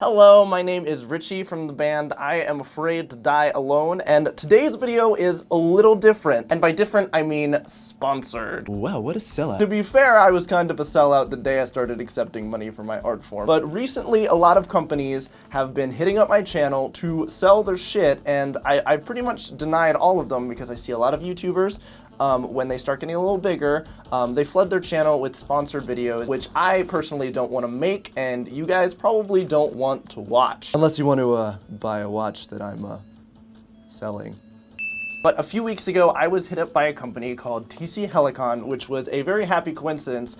Hello, my name is Richie from the band I Am Afraid to Die Alone, and today's video is a little different. And by different, I mean sponsored. Wow, what a sellout. To be fair, I was kind of a sellout the day I started accepting money for my art form. But recently, a lot of companies have been hitting up my channel to sell their shit, and I pretty much denied all of them because I see a lot of YouTubers when they start getting a little bigger, they flood their channel with sponsored videos, which I personally don't want to make, and you guys probably don't want to watch. Unless you want to buy a watch that I'm selling. But a few weeks ago, I was hit up by a company called TC Helicon, which was a very happy coincidence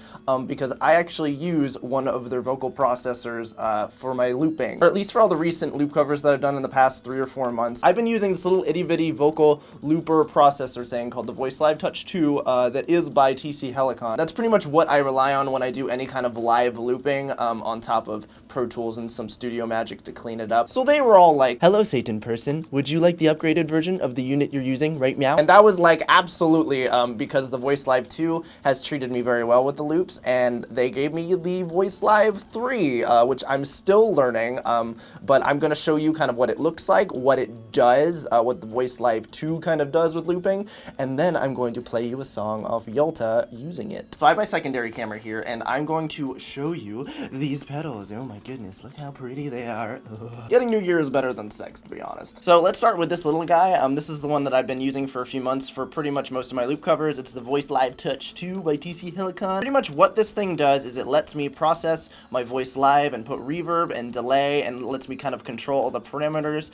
because I actually use one of their vocal processors for my looping, or at least for all the recent loop covers that I've done in the past 3 or 4 months. I've been using this little itty-bitty vocal looper processor thing called the Voice Live Touch 2 that is by TC Helicon. That's pretty much what I rely on when I do any kind of live looping on top of Pro Tools and some studio magic to clean it up. So they were all like, "Hello, Satan person. Would you like the upgraded version of the unit you're using right meow?" And I was like, absolutely, because the Voice Live 2 has treated me very well with the loops, and they gave me the Voice Live 3, which I'm still learning, but I'm going to show you kind of what it looks like, what it does, what the Voice Live 2 kind of does with looping, and then I'm going to play you a song off Yalta using it. So I have my secondary camera here, and I'm going to show you these pedals. Oh my goodness, look how pretty they are. Ugh. Getting New Year is better than sex, to be honest. So let's start with this little guy. This is the one that I've been using for a few months for pretty much most of my loop covers. It's the Voice Live Touch 2 by TC Helicon. Pretty much what this thing does is it lets me process my voice live and put reverb and delay, and lets me kind of control all the parameters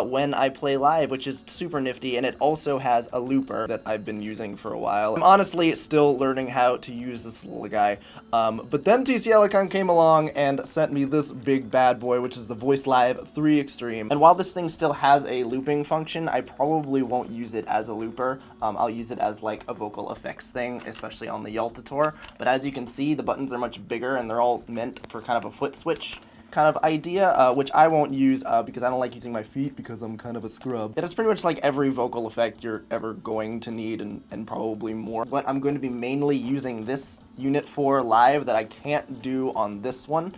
when I play live, which is super nifty. And it also has a looper that I've been using for a while. I'm honestly still learning how to use this little guy. But then TC Helicon came along and sent me this big bad boy, which is the Voice Live 3 Extreme. And while this thing still has a looping function, I probably won't use it as a looper. I'll use it as like a vocal effects thing, especially on the Yalta tour. But as you can see, the buttons are much bigger and they're all meant for kind of a foot switch kind of idea, which I won't use because I don't like using my feet because I'm kind of a scrub. It is pretty much like every vocal effect you're ever going to need and probably more. What I'm going to be mainly using this unit for live that I can't do on this one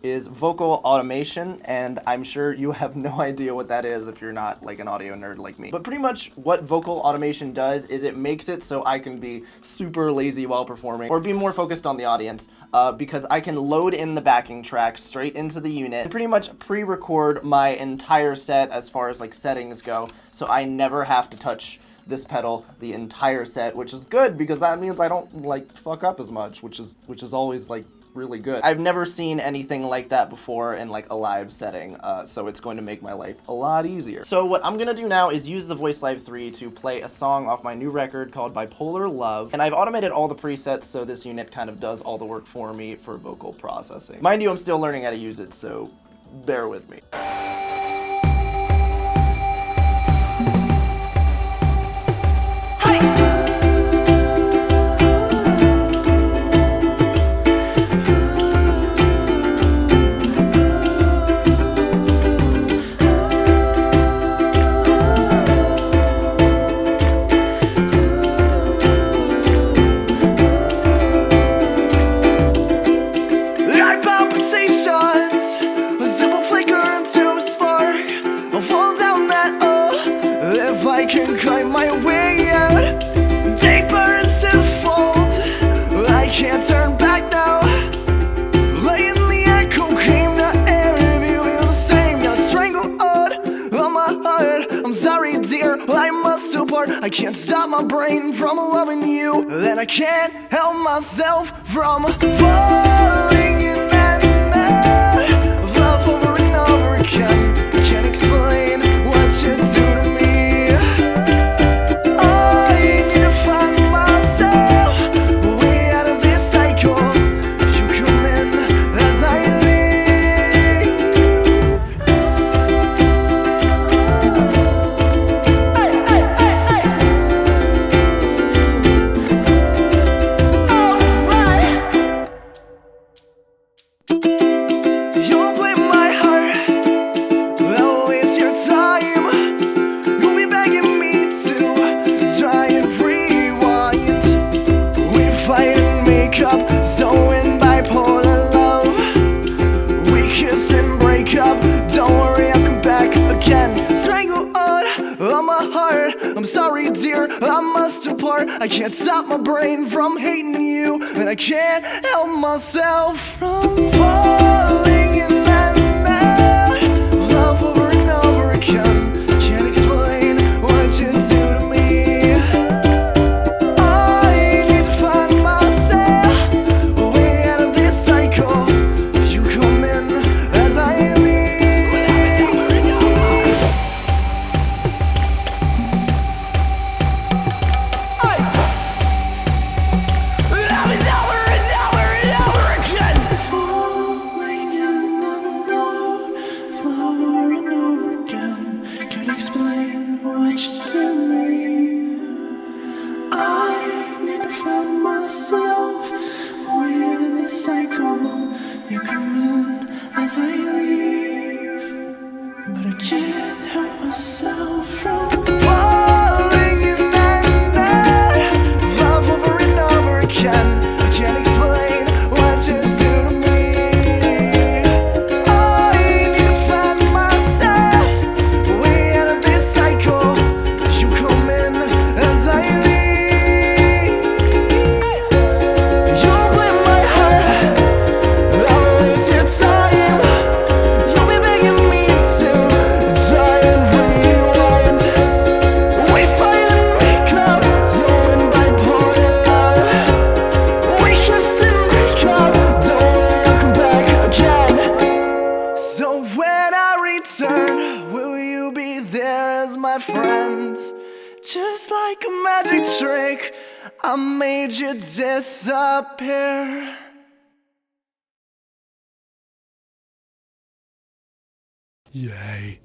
is vocal automation, and I'm sure you have no idea what that is if you're not like an audio nerd like me. But pretty much what vocal automation does is it makes it so I can be super lazy while performing, or be more focused on the audience, because I can load in the backing track straight into the unit and pretty much pre-record my entire set as far as like settings go, so I never have to touch this pedal the entire set, which is good because that means I don't like fuck up as much, which is always like really good. I've never seen anything like that before in like a live setting, so it's going to make my life a lot easier. So what I'm gonna do now is use the Voice Live 3 to play a song off my new record called Bipolar Love, and I've automated all the presets so this unit kind of does all the work for me for vocal processing. Mind you, I'm still learning how to use it, so bear with me. I can't stop my brain from loving you, and I can't help myself from falling in and out of love over and over again. Can't explain what you do to me. I need to find myself way out of this cycle. You come in as I leave. dear, I must depart. I can't stop my brain from hating you, and I can't help myself from falling in that love over and over again. Can't explain what you do to me. I need to find myself a way out of this cycle. You come in as I leave. Love is over and over and over again. Falling in the note, over and over again. Can't explain what you do to me. I need to find myself a way out of this cycle. You come in as I leave, but I can't help myself from falling in that love over and over again. I can't explain what you do to me. I need to find myself a way out of this cycle. You come in as I leave. You'll play my heart, I'll waste your time. You'll be begging me to try and rewind. We fight and make up, doing bipolar. We kiss and break up, don't worry, I'll come back again. So when I return, will you be there as my friend? Just like a magic trick, I made you disappear. Yay.